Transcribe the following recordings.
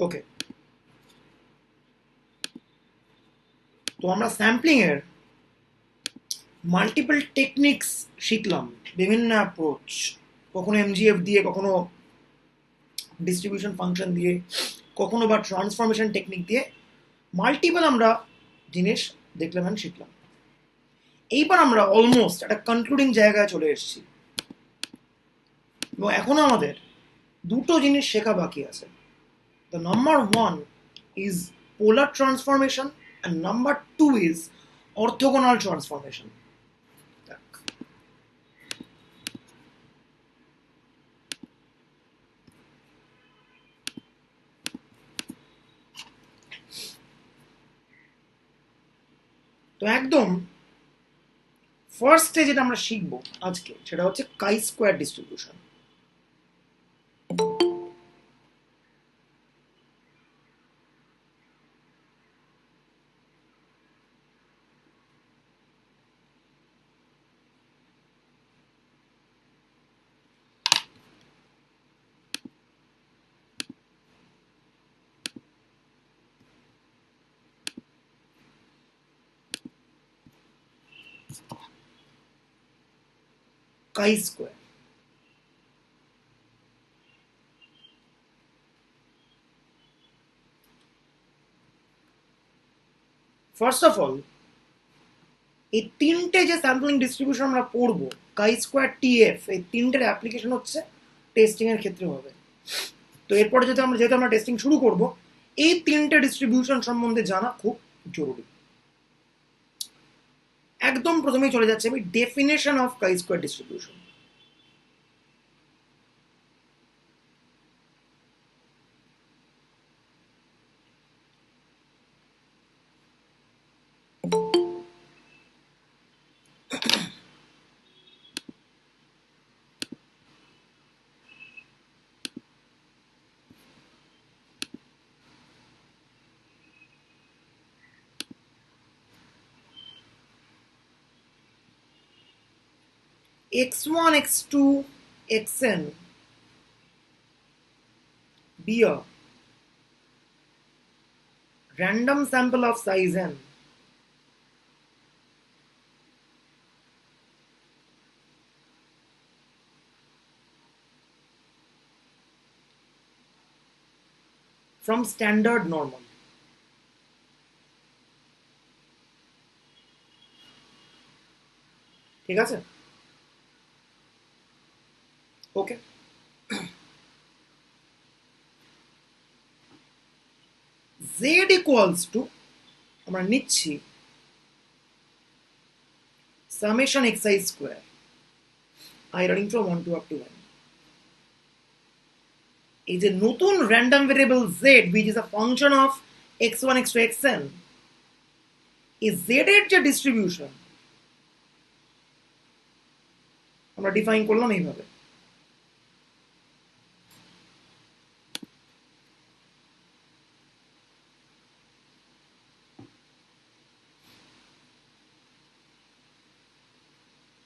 ওকে, তো আমরা স্যাম্পলিং এর মাল্টিপল টেকনিক্স শিখলাম, বিভিন্ন অ্যাপ্রোচ, কখনো এমজিএফ দিয়ে, কখনো ডিস্ট্রিবিউশন ফাংশন দিয়ে, কখনো বা ট্রান্সফরমেশন টেকনিক দিয়ে মাল্টিপল আমরা জিনিস দেখলাম এবং শিখলাম। এইবার আমরা অলমোস্ট একটা কনক্লুডিং জায়গায় চলে এসেছি এবং এখনো আমাদের দুটো জিনিস শেখা বাকি আছে। The number one is polar transformation and number two is orthogonal transformation. তো একদম ফার্স্টে যেটা আমরা শিখবো আজকে সেটা হচ্ছে chi square distribution. Chi square, first of all এই তিনটে যে স্যাম্পলিং ডিস্ট্রিবিউশন আমরা পড়বো, কাই স্কোয়ার, টিএফ, এই তিনটের অ্যাপ্লিকেশন হচ্ছে টেস্টিং এর ক্ষেত্রে হবে। তো এরপরে যেহেতু আমরা টেস্টিং শুরু করব, এই তিনটে ডিস্ট্রিবিউশন সম্বন্ধে জানা খুব জরুরি। একদম প্রথমেই চলে যাচ্ছে আমি definition of chi square distribution. x1 x2 xn be a random sample of size n from standard normal. ঠিক আছে, ওকে। z equals to আমরা নিচ্ছি summation xi square I running from 1 to up to 1. এই যে নতুন random variable z which is a function of x1 x2 xn, এই z এর যে ডিস্ট্রিবিউশন আমরা ডিফাইন করলাম এইভাবে।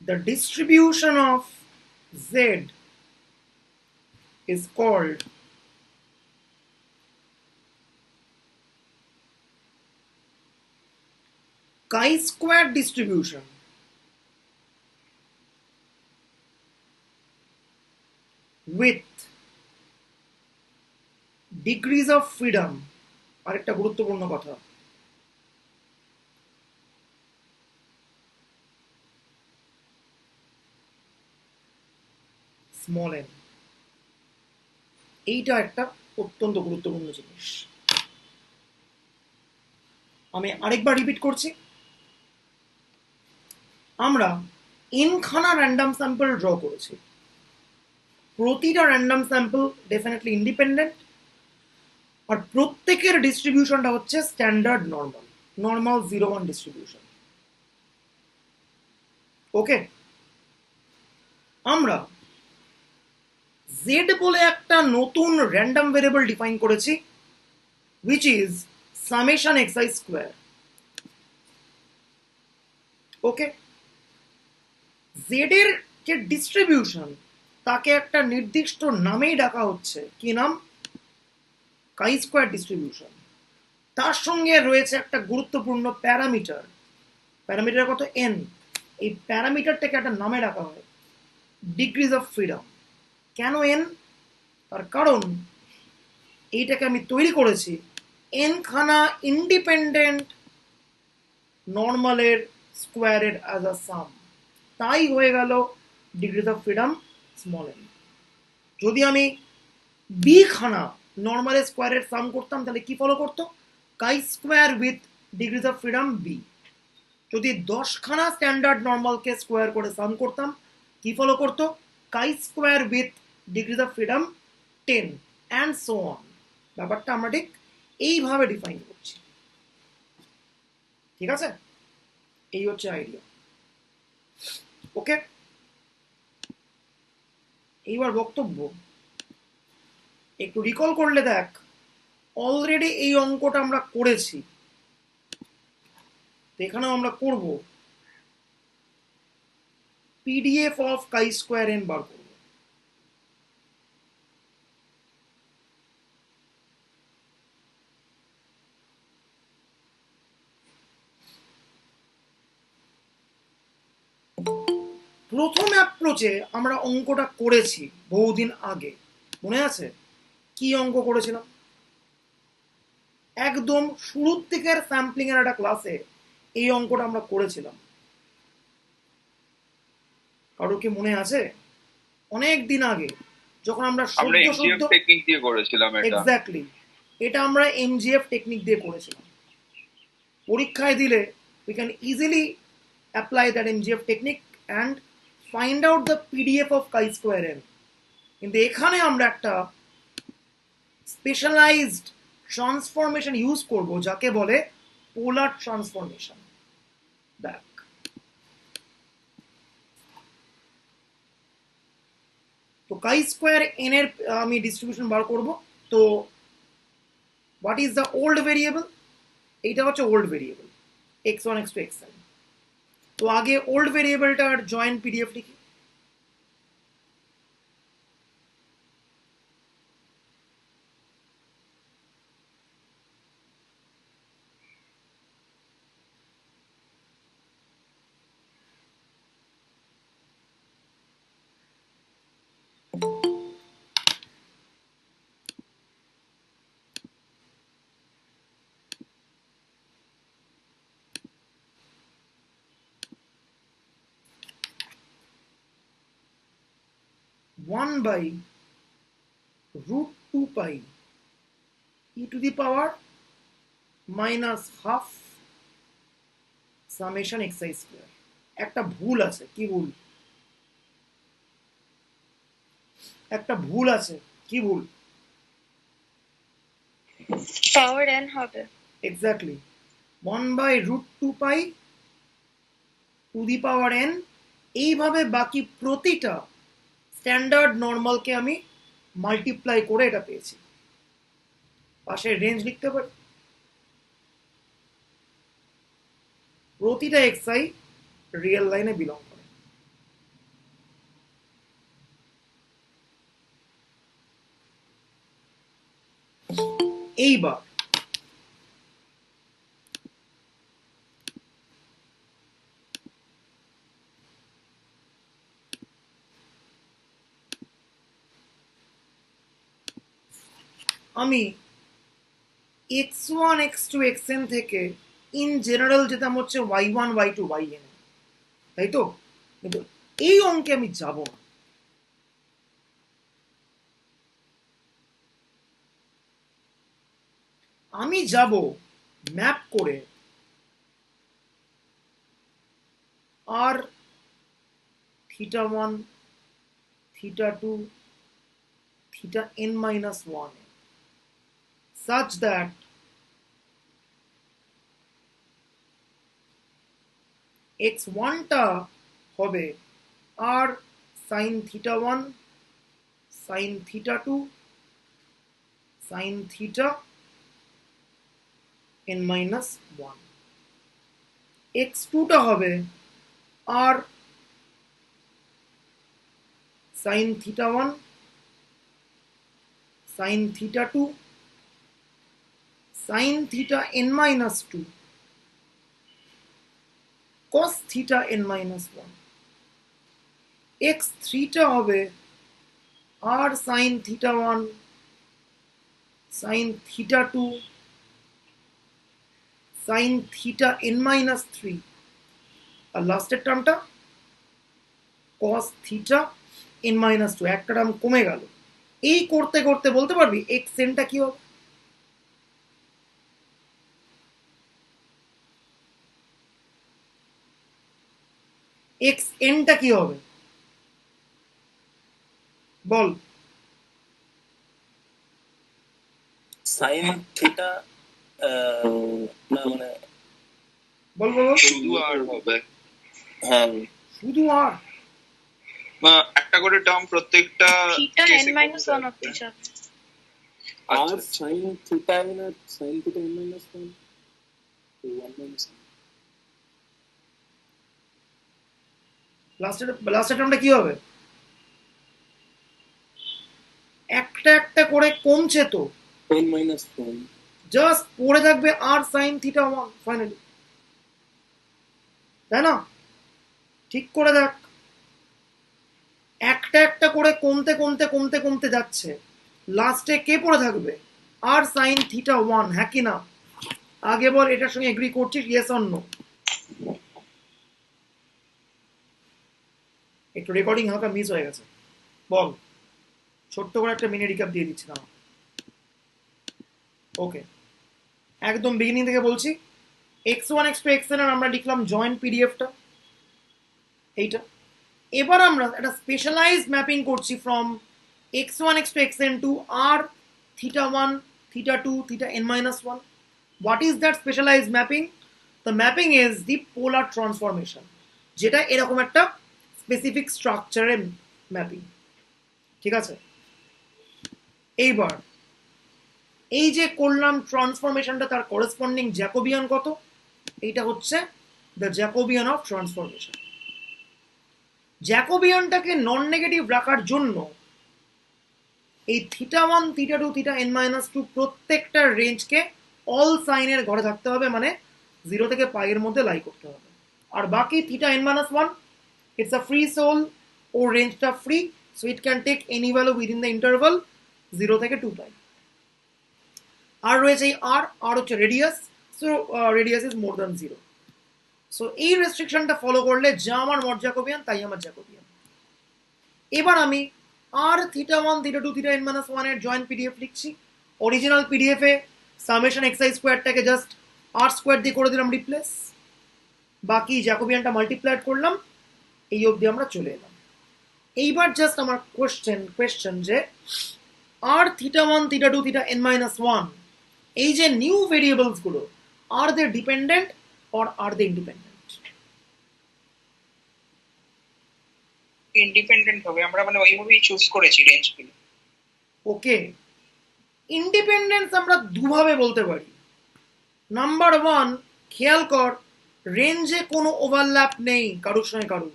The distribution of z is called chi-square distribution with degrees of freedom। আরেকটা গুরুত্বপূর্ণ কথা, স্মল n, এইটা একটা অত্যন্ত গুরুত্বপূর্ণ জিনিস। আমি আরেকবার রিপিট করছি, আমরা nখানা র্যান্ডম স্যাম্পল ড্র করেছি, প্রতিটা র্যান্ডম স্যাম্পল ডেফিনেটলি ইন্ডিপেন্ডেন্ট, আর প্রত্যেকের ডিস্ট্রিবিউশনটা হচ্ছে স্ট্যান্ডার্ড নর্মাল, নর্মাল 0-1 ডিস্ট্রিবিউশন। ওকে, আমরা z বলে একটা নতুন র্যান্ডম ভেরিয়েবল ডিফাইন করেছি which is summation xi square। Okay, z এর যে ডিস্ট্রিবিউশন তাকে একটা নির্দিষ্ট নামেই ডাকা হচ্ছে, কি নাম? কাই স্কোয়ার ডিস্ট্রিবিউশন, তার সঙ্গে রয়েছে একটা গুরুত্বপূর্ণ প্যারামিটার। প্যারামিটার কত? এন। এই প্যারামিটারটাকে একটা নামে রাখা হয় ডিগ্রিজ অফ ফ্রিডম। কেন এন? তার কারণ এইটাকে আমি তৈরি করেছি এন খানা ইন্ডিপেন্ডেন্ট নর্মালের স্কোয়ারের অ্যাজ আ সাম, তাই হয়ে গেল degrees of freedom small N. যদি আমি বি খানা নর্মালের স্কোয়ারের সাম করতাম তাহলে কি ফলো করতো? Chi square with degrees of freedom B. যদি 10 খানা স্ট্যান্ডার্ড নর্মালকে স্কোয়ার করে সাম করতাম কি ফলো করতো? Chi square with degrees of freedom 10 and so on. ব্যাপারটা আমরা ঠিক এইভাবে ডিফাইন করছি। ঠিক আছে, এই হচ্ছে আইডিয়া। ওকে, এইবার বক্তব্য একটু রিকল করলে দেখ, অলরেডি এই অঙ্কটা আমরা করেছি, এখানেও আমরা করব PDF of chi square n বার করব। প্রথম অ্যাপ্রোচে আমরা অঙ্কটা করেছি বহুদিন আগে, মনে আছে? কি অঙ্ক করেছিলাম? একদম শুরুর দিকের স্যাম্পলিং এর একটা ক্লাসে এই অঙ্কটা আমরা করেছিলাম। কারো কি মনে আছে? অনেক দিন আগে, যখন আমরা এমজিএফ টেকনিক দিয়ে করেছিলাম এটা। এক্স্যাক্টলি, এটা আমরা এমজিএফ টেকনিক দিয়ে করেছিলাম। পরীক্ষায় দিলে we can easily apply that MGF technique and find out the PDF of chi-square n. কিন্তু এখানে আমরা একটা স্পেশালাইজড ট্রান্সফরমেশন ইউজ করব যাকে বলে পোলার ট্রান্সফরমেশন। দেখ, তো কাই স্কোয়ার এন এর আমি ডিস্ট্রিবিউশন বার করব। তো what is the old variable? এইটা হচ্ছে old variable x1 x2 xn। তো আগে ওল্ড ভেরিয়েবলটার জয়েন্ট পিডিএফ লিখি। One by root 2 pi e to the power minus half summation xi square। একটা ভুল আছে। কি ভুল? একটা ভুল আছে। কি ভুল? পাওয়ার n হবে। Exactly, 1 by root 2 pi to the power n। এইভাবে বাকি প্রতিটা স্ট্যান্ডার্ড নর্মালকে আমি মাল্টিপ্লাই করে এটা পেয়েছি। পাশে রেঞ্জ লিখতে পারি। প্রতিটা xi রিয়েল লাইনে বিলং করে। এইবার আমি x1 x2 xn থেকে ইন জেনারেল যেতাম হচ্ছে y1 y2 yn, তাই তো? কিন্তু এই অঙ্কে আমি যাব না। আমি যাব ম্যাপ করে আর θ1 θ2 θn-1 such that x1 টা হবে আর sin θ1 sin θ2 sin θn-1, x2 টা হবে আর sin θ1 sin θ2 sin theta n minus 2 cos theta n minus 1 x theta হবে r sin theta 1 sin theta 2 sin theta n minus 3 আর লাস্টের টার্মটা cos theta n minus 2 একটা term কমে গেল এই করতে করতে বলতে পারবি x n টা কি হবে x n টা কি হবে বল সাইন থিটা না মানে বল বল বল। শুধু আর হবে হ্যাঁ শুধু আর একটা করে টার্ম প্রত্যেকটা Theta case n এ minus করতে 1 হবে। অব্দি যাবে। আর আচ্ছা, সাইন থিটা না সাইন থিটা n minus 1 তো 1 minus 1 লাস্টের টার্মটা কি হবে একটা একটা করে কমছে তো 10 minus 1 জাস্ট পড়ে থাকবে আর সাইন থিটা 1 ফাইনালি তাই না ঠিক করে দেখ একটা একটা করে কমতে কমতে কমতে কমতে যাচ্ছে লাস্টে কে পড়ে থাকবে আর সাইন থিটা 1 হ্যাঁ কি না আগে বল এটার সঙ্গে এগ্রি করছিস ইয়েস অর নো একটু রেকর্ডিং হালকা মিস হয়ে গেছে বল ছোট্ট করে একটা মিনি রিক্যাপ দিয়ে দিচ্ছি না ওকে একদম বিগিনিং থেকে বলছি x1 x2 xn এর আমরা লিখলাম জয়েন্ট পিডিএফটা এইটা এবার আমরা একটা স্পেশালাইজড ম্যাপিং করছি from x1 x2 xn to r theta 1 theta 2 theta n minus 1 what is that specialized mapping the mapping is the polar transformation যেটা এরকম একটা স্পেসিফিক স্ট্রাকচারের ম্যাপিং ঠিক আছে এইবার এই যে করলাম ট্রান্সফরমেশনটা তার করেসপন্ডিং জ্যাকোবিয়ান কত এইটা হচ্ছে দ্য জ্যাকোবিয়ান অফ ট্রান্সফরমেশন জ্যাকোবিয়ানটাকে নন নেগেটিভ রাখার জন্য এই theta 1 theta 2 theta n minus 2 প্রত্যেকটা রেঞ্জকে অল সাইনের ঘরে থাকতে হবে মানে 0 থেকে পাই এর মধ্যে লাই করতে হবে আর বাকি theta n minus 1 it's a free soul or রেঞ্জটা free so it can take any value within the interval 0 থেকে 2 পাই আর রয়েছে এই আর হচ্ছে radius so radius is more than 0 so এই রেস্ট্রিকশনটা ফলো করলে যা আমার মড জ্যাকোবিয়ান তাই আমার জ্যাকোবিয়ান এবার আমি r theta 1 theta 2 theta n minus 1 এর জয়েন্ট পিডিএফ লিখছি অরিজিনাল পিডিএফ এ সামেশন এক্সআই স্কোয়ারটাকে জাস্ট আর স্কোয়ার দিয়ে করে দিলাম রিপ্লেস বাকি জ্যাকোবিয়ানটা মাল্টিপ্লাই করলাম এই অবধি আমরা চলে এলাম এইবার জাস্ট আমার কোয়েশ্চেন যে r theta 1 theta 2 theta n minus 1 এই যে নিউ ভেরিয়েবলস গুলো are they dependent or are they independent independent হবে আমরা মানে ওইভাবেই চুজ করেছি রেঞ্জগুলো ওকে ইন্ডিপেন্ডেন্স আমরা দুভাবে বলতে পারি নাম্বার 1 খেয়াল কর রেঞ্জে কোনো ওভারল্যাপ নেই কারোর সঙ্গে কারোর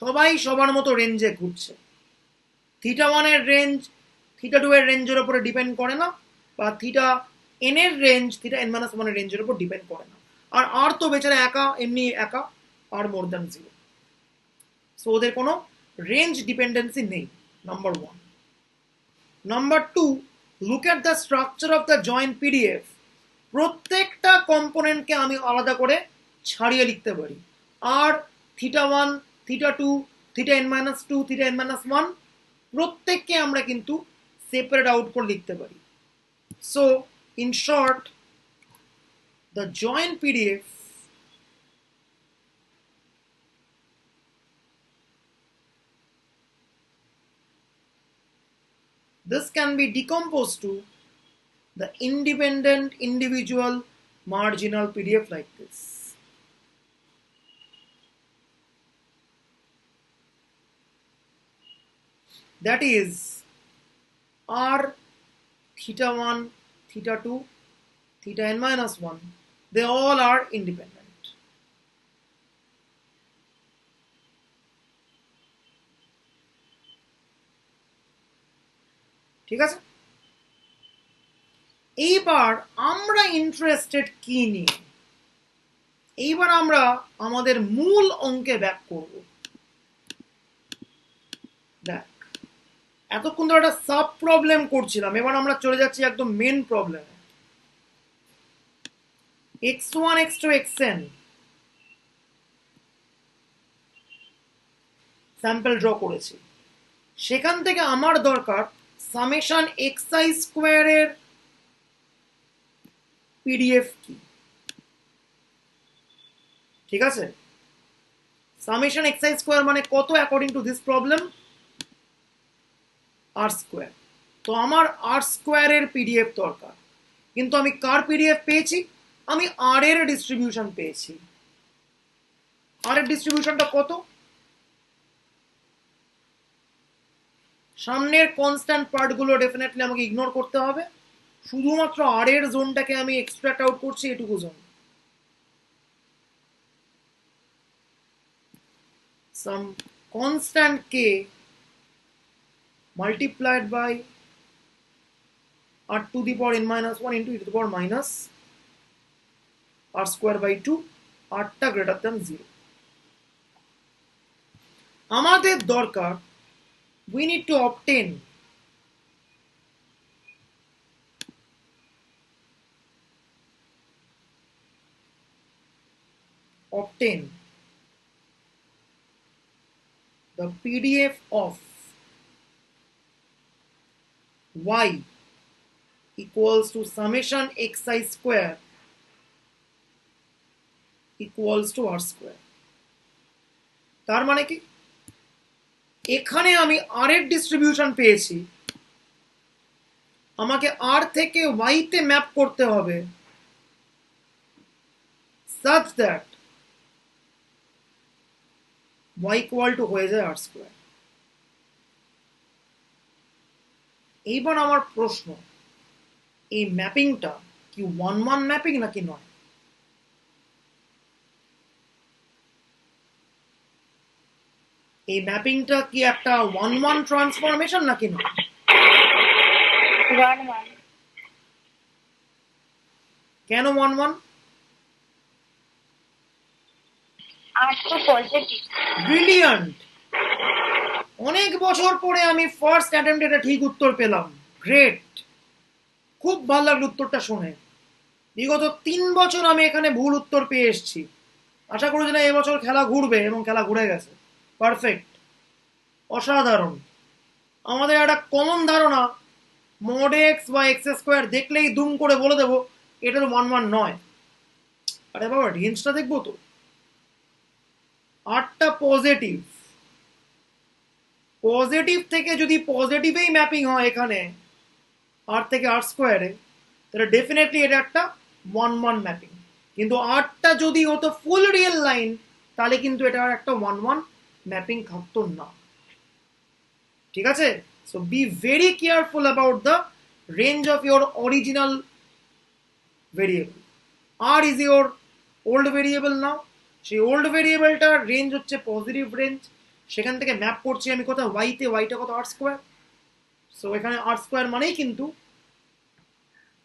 সবাই সবার মতো রেঞ্জে ঘুরছে থিটা 1 এর রেঞ্জ থিটা 2 এর রেঞ্জের উপরে ডিপেন্ড করে না বা থিটা n এর রেঞ্জ থিটা n মাইনাস 1 এর রেঞ্জের উপর ডিপেন্ড করে না আর তো বেচারা একা এমনি একা আর মোর দ্যান 0 সো ওদের কোনো রেঞ্জ ডিপেন্ডেন্সি নেই number 1 number 2 look at the structure of the joint PDF প্রত্যেকটা কম্পোনেন্টকে আমি আলাদা করে ছাড়িয়ে লিখতে পারি r theta 1 theta 2 theta n minus 2 theta n minus 1 প্রত্যেককে আমরা কিন্তু সেপারেট আউট করে লিখতে পারি so in short the joint PDF this can be decomposed to the independent individual marginal PDF like this. That is R theta 1 theta 2 theta n minus 1 they all are independent. ঠিক আছে এইবার আমরা interested কি নিয়ে? এইবার আমরা আমাদের মূল অঙ্কে ব্যাক করব। দেখ, এতক্ষণ ধরে একটা সাব প্রবলেম করছিলাম, এবার আমরা চলে যাচ্ছি একদম মেন প্রবলেমে। x1 x2 xn sample draw করেছি, সেখান থেকে আমার দরকার সামেশন xi স্কোয়ারের পিডিএফ কি। ঠিক আছে, সামেশন xi স্কোয়ার মানে কত according to this problem? R square. তো আমার আর স্কোয়ারের পিডিএফ দরকার, কিন্তু আমি কার পিডিএফ পেয়েছি? আমি আর এর ডিস্ট্রিবিউশন পেয়েছি। আর এর ডিস্ট্রিবিউশনটা কত? সামনের কনস্ট্যান্ট পার্টগুলো ডেফিনেটলি আমাকে ইগনোর করতে হবে, শুধুমাত্র আর এর জোনটাকে আমি এক্সট্রাক্ট আউট করছি, এটুকু zone. Some constant K multiplied by r to the power n minus 1 into e to the power minus r square by 2, r টা greater than 0। আমাদের দরকার, we need to obtain the PDF of y equals to summation xi square equals to r square। তার মানে কি, এখানে আমি আর এর distribution পেয়েছি, আমাকে আর থেকে y তে ম্যাপ করতে হবে such that y equal to হয়ে যায় r square। এইবার আমার প্রশ্ন, এই ম্যাপিংটা কি 1-1 ম্যাপিং নাকি নয়? এই ম্যাপিংটা কি একটা 1-1 ট্রান্সফরমেশন নাকি নয়? 1-1. কেন 1-1? R2 positive. ব্রিলিয়ান্ট! অনেক বছর পরে আমি ফার্স্ট অ্যাটেম্পটে এটা ঠিক উত্তর পেলাম। গ্রেট, খুব ভালো লাগলো উত্তরটা শুনে। বিগত 3 বছর আমি এখানে ভুল উত্তর পেয়ে এসেছি, আশা করি যে এবছর খেলা ঘুরবে, এবং খেলা ঘুরে গেছে। পারফেক্ট, অসাধারণ। আমাদের একটা কমন ধারণা, মড এক্স বা এক্স স্কোয়ার দেখলেই দুম করে বলে দেবো এটা তো 1-1 নয়। আরে বাবা, রেঞ্জটা দেখবো তো। আটটা পজিটিভ, পজিটিভ থেকে যদি পজিটিভেই ম্যাপিং হয় এখানে আর থেকে আর স্কোয়ারে, তাহলে ডেফিনেটলি এটা একটা 1-1 ম্যাপিং। কিন্তু আটটা যদি হতো ফুল রিয়েল লাইন, তাহলে কিন্তু এটা একটা 1-1 ম্যাপিং থাকতো না। ঠিক আছে, so be very careful about the range of your original variable. আর is your old variable now, সেই ওল্ড ভেরিয়েবলটার রেঞ্জ হচ্ছে পজিটিভ রেঞ্জ, সেখান থেকে ম্যাপ করছি আমি কোথাও ওয়াইতে, ওয়াইটা কত আর স্কোয়ার। সো এখানে আর স্কোয়ার মানেই কিন্তু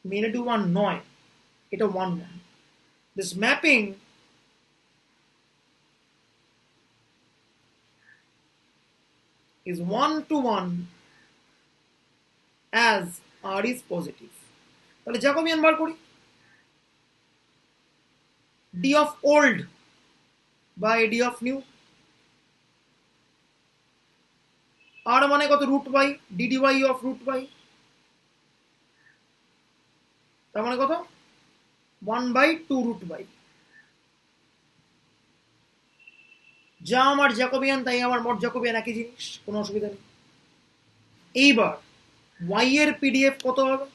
-1 নয়, এটা 1-1। This mapping is 1-1 as r is positive। তাহলে জ্যাকোবিয়ান বার করি। d of old by d of new, r মানে কত? Root by dy of root by, তার মানে কত? 1/2 রুট বাই। যা আমার জ্যাকোবিয়ান তাই আমার মড জ্যাকোবিয়ান, একই জিনিস, কোনো অসুবিধা নেই। এইবার y এর পিডিএফ কত হবে?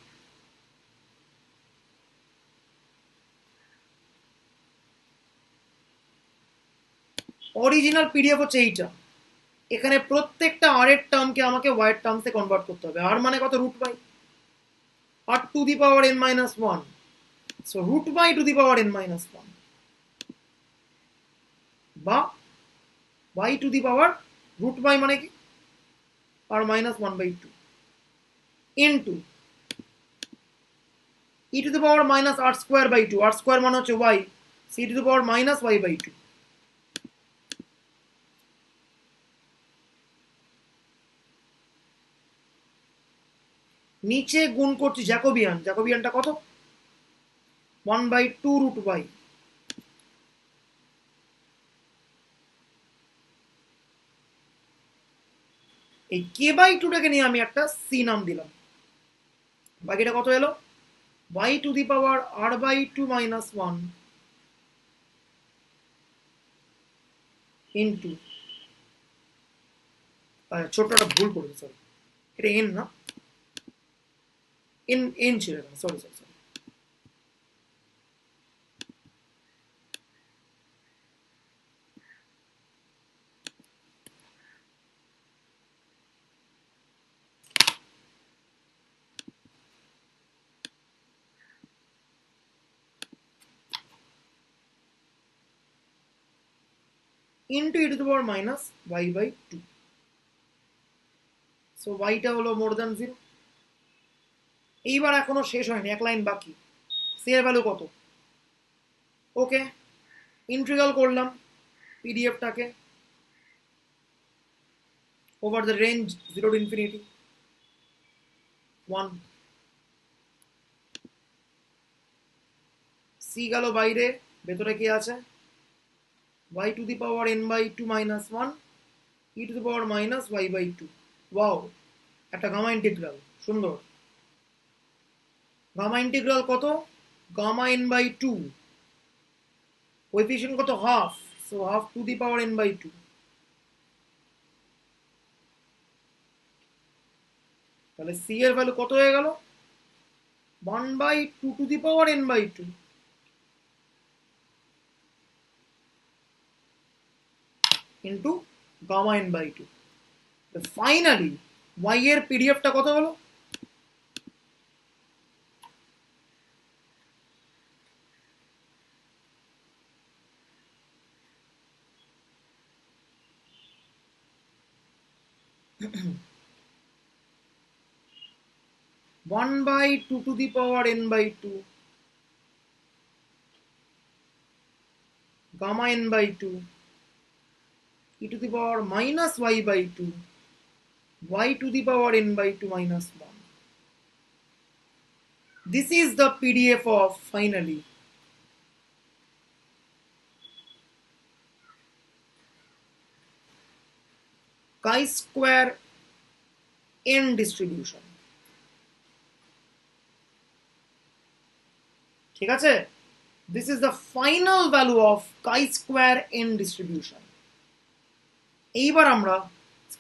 অরিজিনাল পিডিএফ হচ্ছে এইটা। এখানে প্রত্যেকটা আর এর টার্মকে আমাকে y এর টার্মসে কনভার্ট করতে হবে। আর মানে কত? Root by r to the power n minus 1, so root by to the power n minus 1, বা y to the power root by মানে কি r minus 1/2 into e to the power minus r square by 2, r square মানে হচ্ছে y, c to the power minus y by 2. নিচে গুণ করছি Jacobian, জ্যাকোবিয়ানটা কত? 1/2 root y. এই k/2টাকে নিয়ে আমি একটা c নাম দিলাম। বাকিটা কত এলো? y to the power r/2 minus 1 into, ছোটটা ভুল করেছি, সরি, এটা n না, n ছিল, sorry sorry sorry, into e to the power minus y by 2. So yটা হলো মোর দ্যান 0। এইবার এখনো শেষ হয়নি, এক লাইন বাকি। সি এর ভ্যালু কত? ওকে, ইন্টিগ্রাল করলাম পিডিএফটাকে over the range 0 to infinity 1, C গেল বাইরে, ভেতরে কি আছে? y to the power n by 2 minus 1 e to the power minus y by 2. Wow, একটা গামা ইন্টিগ্রাল, সুন্দর। গামা ইন্টিগ্রাল কত? গামা n by 2, কোএফিশিয়েন্ট কত? Half, so have to the power n by 2। তাহলে C এর value কত হয়ে গেল? 1/2 to the power n by 2 into gamma n by 2। Finally y এর পিডিএফটা কত হলো? one by 2 to the power n by 2 gamma n by 2 e to the power minus y by 2 y to the power n by 2 minus 1. This is the PDF of finally chi-square n distribution। ঠিক আছে, this is the final value of chi-square n distribution। এইবার আমরা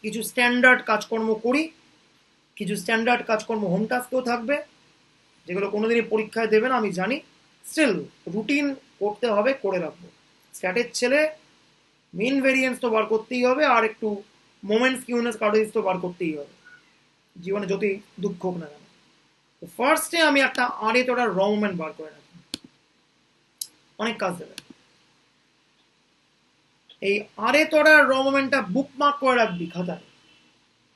কিছু standard কাজকর্ম করি, কিছু standard কাজকর্ম home টাস্কেও থাকবে, যেগুলো কোনোদিনই পরীক্ষায় দেবে না আমি জানি, স্টিল রুটিন করতে হবে, করে রাখবো। স্ট্যাটের ছেলে মেন ভেরিয়েন্স তো বার করতেই হবে, আর একটু মোমেন্টস কিউনেস কার্ডোইস তো বার করতেই হবে, জীবনে যতই দুঃখ হোক না কেন। তো ফার্স্টে আমি একটা আড়ে তোড়ার র মোমেন্ট বার করে রাখি, অনেক কাজ দেবে। এই আড়ে তোড়ার র মোমেন্টটা বুকমার্ক করে রাখবি খাতায়,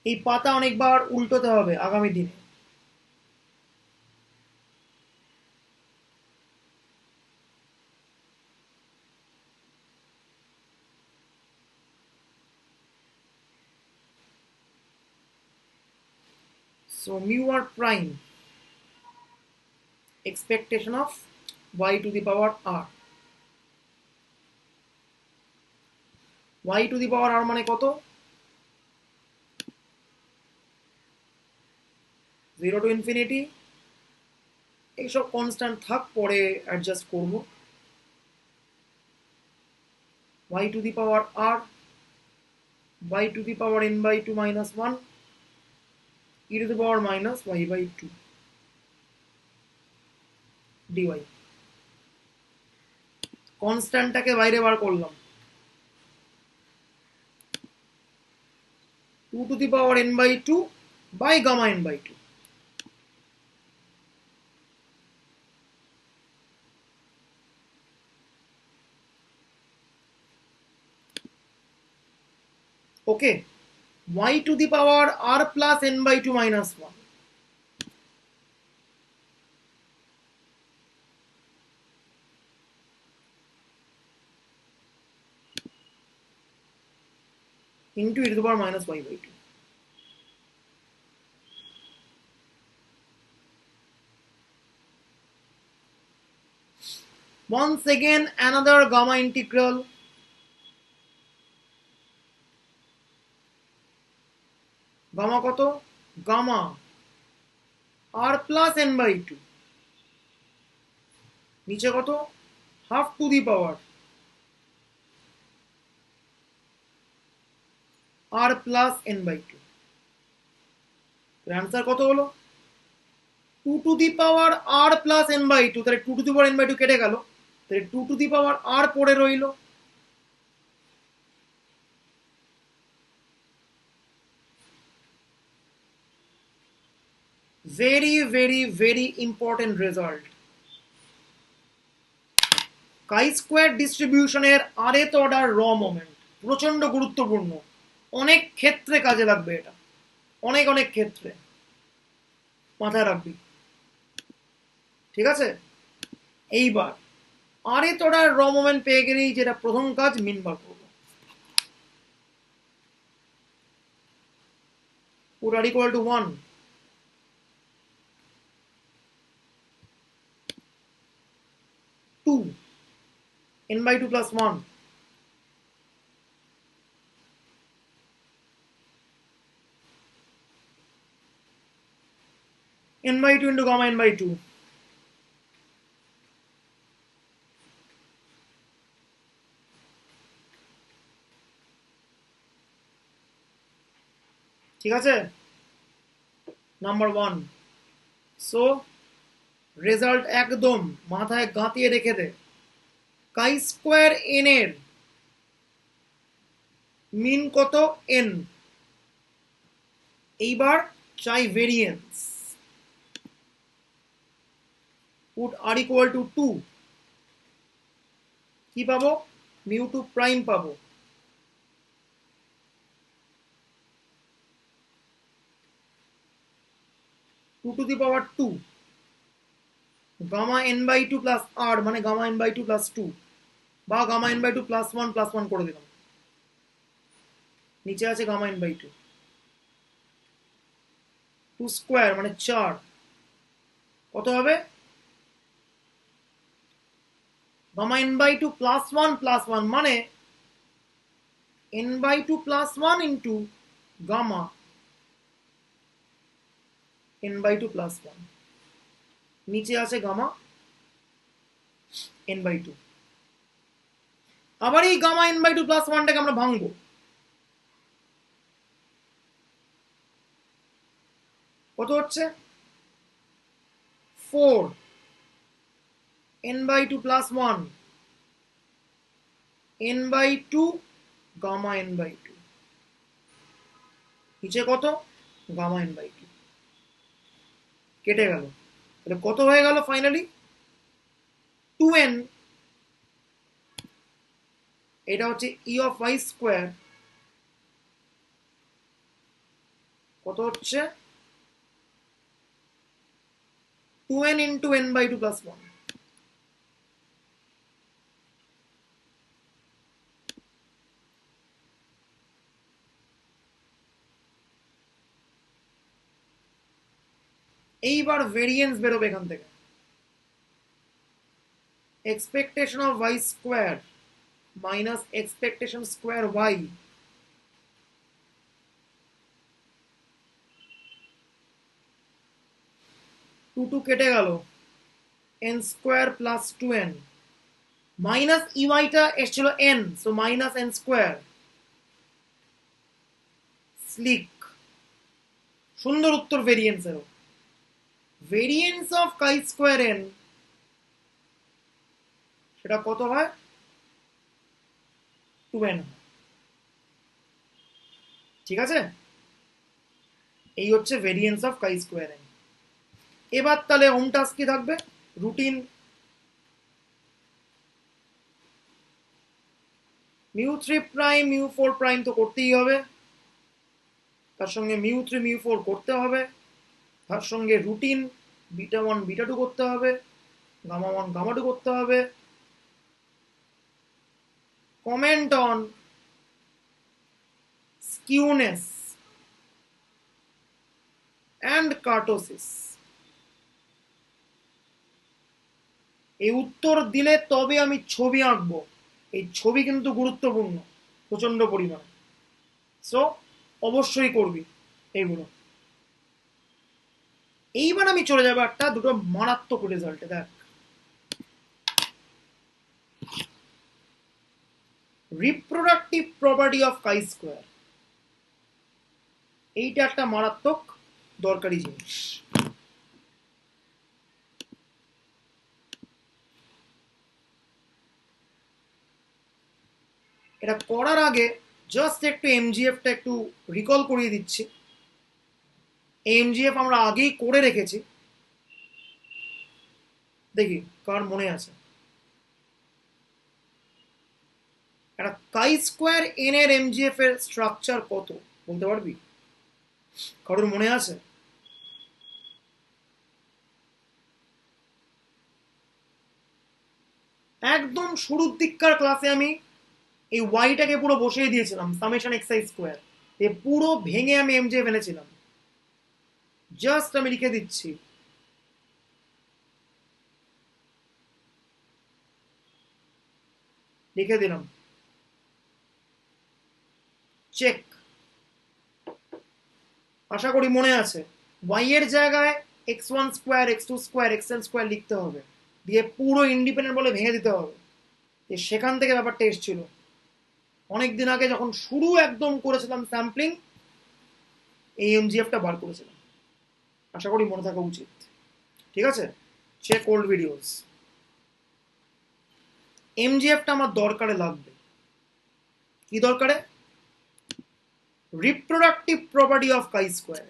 এই পাতা অনেকবার উল্টোতে হবে আগামী দিনে। So mu r prime, expectation of y to the power r, y to the power r মানে কত? 0 to infinity। এইসব কনস্ট্যান্ট থাক, পরে অ্যাডজাস্ট করব। y to the power r, y to the power n by 2 minus 1 e to the power minus y by 2 dy। কনস্ট্যান্টটাকে বাইরে বার করলাম, 2 to the power n by 2 by gamma n by 2। Okay, y to the power r plus n by 2 minus 1, into e to the power minus y by 2. Once again another gamma integral. Gamma কত? Gamma r plus n by 2 নিচে কত? half to the power r plus n by 2. Answer কত হলো? 2 to the power r plus n by 2. তাহলে 2 to the power n by 2 কেটে গেল, তাহলে 2 to the power r পড়ে রইল। very very very important result. chi-square ডিস্ট্রিবিউশনের rth order র moment প্রচন্ড গুরুত্বপূর্ণ, অনেক ক্ষেত্রে কাজে লাগবে এটা, অনেক অনেক ক্ষেত্রে মাথায় রাখবি, ঠিক আছে? এইবার rth অর্ডার র মোমেন্ট পেয়ে গেলেই যেটা প্রথম কাজ মিন বার করবো। put r equal to 1, n by 2 plus 1, n by 2 into gamma n by 2. ঠিক আছে, নাম্বার 1। সো রেজাল্ট একদম মাথায় গাঁতিয়ে রেখে দে। chi-square n এর মিন কত? n। এইবার চাই variance. put r equal to 2, কি পাবো? μ2 প্রাইম পাবো। Two to the power 2 gamma n by 2 plus r মানে গামা n by 2 প্লাস 2 বা গামা n by 2 প্লাস 1 করে দিলাম, নিচে আছে গামা n by 2, 2 স্কোয়ার মানে 4, কত হবে? গামা n by 2 প্লাস 1 মানে n by 2 plus 1 into gamma n by 2 plus 1, নিচে আছে গামা n by 2। আবার এই গামা n by 2 প্লাস 1টাকে আমরা ভাঙবো, কত হচ্ছে? 4 n by 2 plus 1 n by 2 gamma n by 2, নিচে কত? gamma n by 2। কেটে গেল, তাহলে কত হয়ে গেল ফাইনালি? 2n, এটা হচ্ছে e of y স্কোয়ার, কত হচ্ছে? 2n into n by 2 plus 1। এইবার ভেরিয়েন্স বেরোবে এখান থেকে। Expectation of y square minus expectation square y, two কেটে গেল, n square plus 2n minus ইউআইটা এসেছিল n, so minus n square. Slick, সুন্দর উত্তর ভেরিয়েন্সেরও। ভেরিয়েন্স অফ chi-square n সেটা কত হয়? 2n। ঠিক আছে, এই হচ্ছে ভেরিয়েন্স অফ chi-square n। এবার তাহলে হোম টাস্ক কি থাকবে? রুটিন μ3 প্রাইম μ4 প্রাইম তো করতেই হবে, তার সঙ্গে μ3 μ4 করতে হবে, তার সঙ্গে রুটিন β1 β2 করতে হবে, γ1 γ2 করতে হবে। Comment on skewness and kurtosis. এই উত্তর দিলে তবে আমি ছবি আঁকবো। এই ছবি কিন্তু গুরুত্বপূর্ণ প্রচন্ড পরিমাণে, সো অবশ্যই করবি এইগুলো। এইবার আমি চলে যাবো একটা দুটো মারাত্মক রেজাল্টে। দেখ, reproductive property of chi square, এইটা একটা মারাত্মক দরকারি জিনিস। এটা করার আগে জাস্ট একটু এমজিএফটা একটু রিকল করিয়ে দিচ্ছি। এমজিএফ আমরা আগেই করে রেখেছি, দেখি কার মনে আছে। একটা কাই স্কোয়ার এন এর এমজিএফ এর স্ট্রাকচার কত বলতে পারবি? কারোর মনে আছে? একদম শুরুর দিককার ক্লাসে আমি এই ওয়াইটাকে পুরো বসিয়ে দিয়েছিলাম সামেশন এক্স আই স্কোয়ার, এ পুরো ভেঙে আমি এমজিএফ এনেছিলাম। জাস্ট আমি লিখে দিচ্ছি, লিখে দিলাম, চেক। আশা করি মনে আছে। ওয়াই এর জায়গায় x one square, x two square, x n square লিখতে হবে, দিয়ে পুরো ইন্ডিপেন্ডেন্ট বলে ভেঙে দিতে হবে। সেখান থেকে ব্যাপারটা এসেছিল অনেকদিন আগে যখন শুরু একদম করেছিলাম স্যাম্পলিং, এই এমজিএফটা বার করেছিলাম। আশা করি মনে থাকা উচিত। ঠিক আছে, চেক ওল্ড ভিডিওস। এমজিএফটা আমার দরকারে লাগবে। কি দরকারে? Reproductive property of chi square.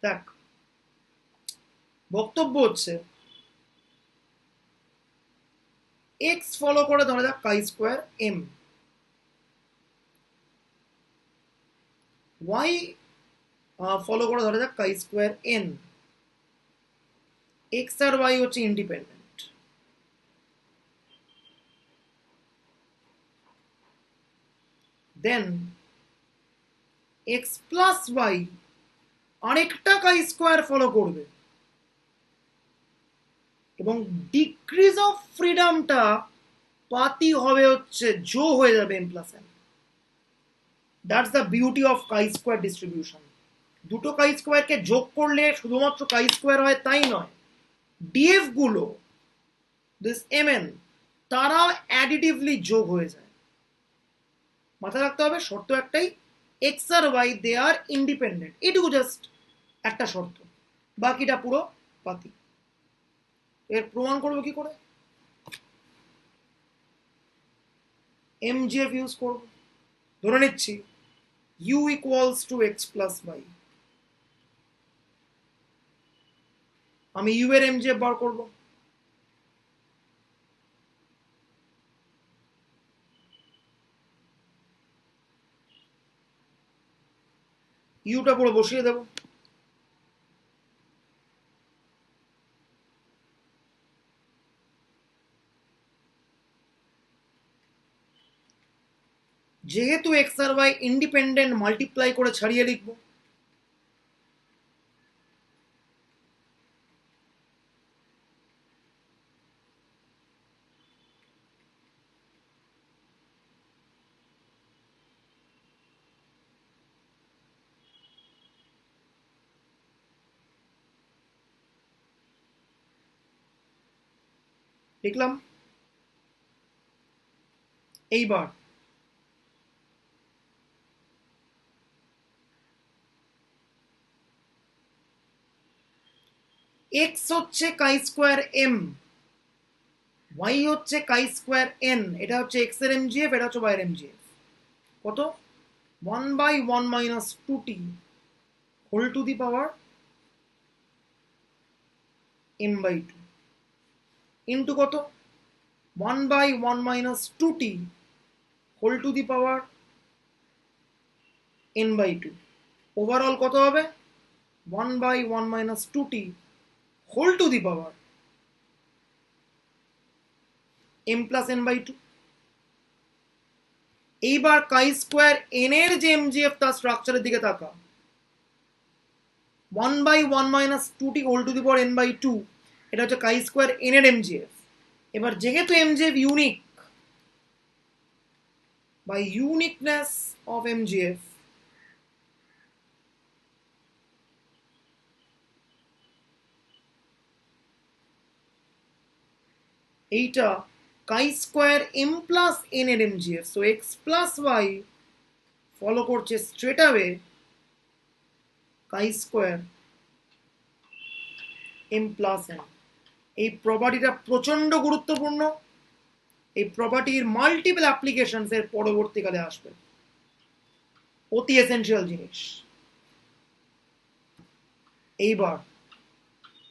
দেখ, বক্তব্য হচ্ছে এক্স ফলো করে ধরা যাক chi square M, Y follow করে ধরা যাক কাই স্কোয়ার এন। এক্স আর ওয়াই হচ্ছে independent. Then x plus y আরেকটা কাই স্কোয়ার ফলো করবে, এবং ডিক্রিজ অফ ফ্রিডমটা পাতি হবে হচ্ছে জো হয়ে যাবে m plus n. That's the beauty of chi square distribution. দুটো কাই স্কোয়ারকে যোগ করলে শুধুমাত্র কাই স্কোয়ার হয় তাই নয়, ডিএফ গুলো দিস এম এন তারা অ্যাডিটিভলি যোগ হয়ে যায়। মাথায় রাখতে হবে শর্ত একটাই, এক্স আর ওয়াই দে আর ইন্ডিপেন্ডেন্ট, এটুকু জাস্ট একটা শর্ত, বাকিটা পুরো পাতি। এর প্রমাণ করবো কি করে? এমজিএফ ইউজ করব। ধরে নিচ্ছি u equals to x plus y. আমি ইউ এর এমজিএফ বার করব। ইউটা পুরো বসিয়ে দেব। যেহেতু এক্স আর ওয়াই ইন্ডিপেন্ডেন্ট, মাল্টিপ্লাই করে ছাড়িয়ে লিখব। লিখলাম। এইবার এক্স হচ্ছে কাই স্কোয়ার এম, ওয়াই হচ্ছে কাই স্কোয়ার এন, এটা হচ্ছে এক্স এর এমজিএফ, এটা হচ্ছে ওয়াই এর এমজিএফ। কত? 1/1 minus 2t whole to the power n/2 into কত? 1/1 minus 2t whole to the power n/2। Overall কত হবে? 1/1 minus 2t whole to the power m plus n/2। এইবার কাই স্কোয়ার এন এর যে এমজিএফ তার স্ট্রাকচারের দিকে তাকা। 1/1 minus 2t whole to the power n/2, এটা হচ্ছে কাই স্কোয়ার এন এর এমজিএফ। এবার যেহেতু MGF unique, by uniqueness of MGF, এইটা chi square M plus N এর MGF, so X plus Y follow করছে straight away chi square M plus N. এই প্রপার্টিটা প্রচন্ড গুরুত্বপূর্ণ, এই প্রপার্টির মাল্টিপল অ্যাপ্লিকেশনস এর পরবর্তীকালে আসবে, অতি এসেনশিয়াল জিনিস। এইবার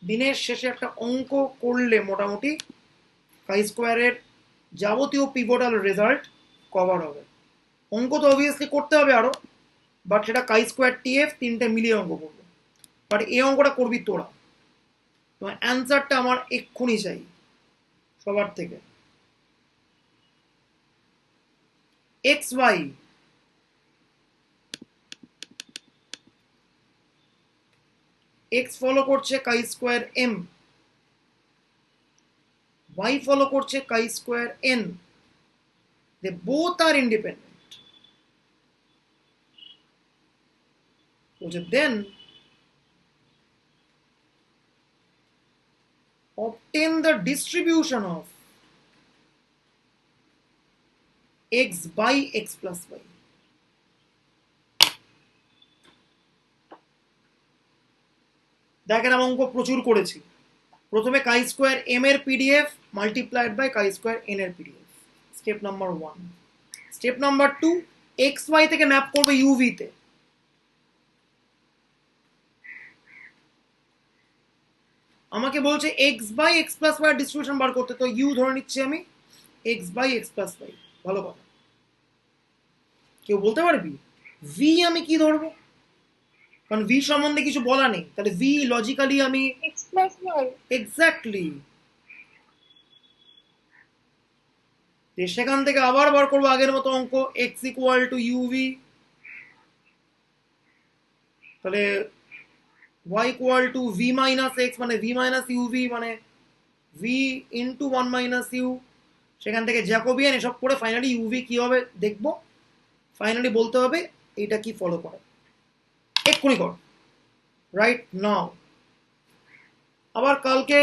দিনের শেষে একটা অঙ্ক করলে মোটামুটি কাই স্কোয়ারের যাবতীয় পিভটাল রেজাল্ট কভার হবে। অঙ্ক তো অবভিয়াসলি করতে হবে আরো, বাট সেটা কাই স্কোয়ার টিএফ তিনটে মিলিয়ে অঙ্ক করবো। বাট এই অঙ্কটা করবি তোরা, তোমার অ্যান্সারটা আমার এক্ষুনি চাই সবার থেকে। এক্স ওয়াই এক্স ফলো করছে chi square M, Y follow করছে chi square N, they both are independent. Then obtain the distribution of x by x plus y। দেখেন আমি অঙ্ক প্রচুর করেছি। প্রথমে কাই স্কোয়ার এম এর PDF multiplied by chi square N এর PDF, step number 1। Step number 2, X Y থেকে map করবে ইউভি তে। আমাকে বলছে X by X plus Y distribution বার করতে, তো ইউ ধরে নিচ্ছি আমি X by X plus Y. ভালো কথা, কেউ বলতে পারবি ভি আমি কি ধরবো? কারণ ভি সম্বন্ধে কিছু বলা নেই, তাহলে ভি লজিক্যালি আমি x plus y। এক্স্যাক্টলি সেখান থেকে আবার বার করবো আগের মতো অঙ্ক, এক্স ইকুয়াল টু ইউভি, তাহলে y equal to V minus x, মানে ভি মাইনাস ইউভি মানে ভি ইন্টু 1 মাইনাস ইউ। সেখান থেকে জ্যাকোবিয়ান এসব করে ফাইনালি ইউভি কি হবে দেখবো। ফাইনালি বলতে হবে এটা কি ফলো করে, এক্ষুনি কর, রাইট নাও। আবার কালকে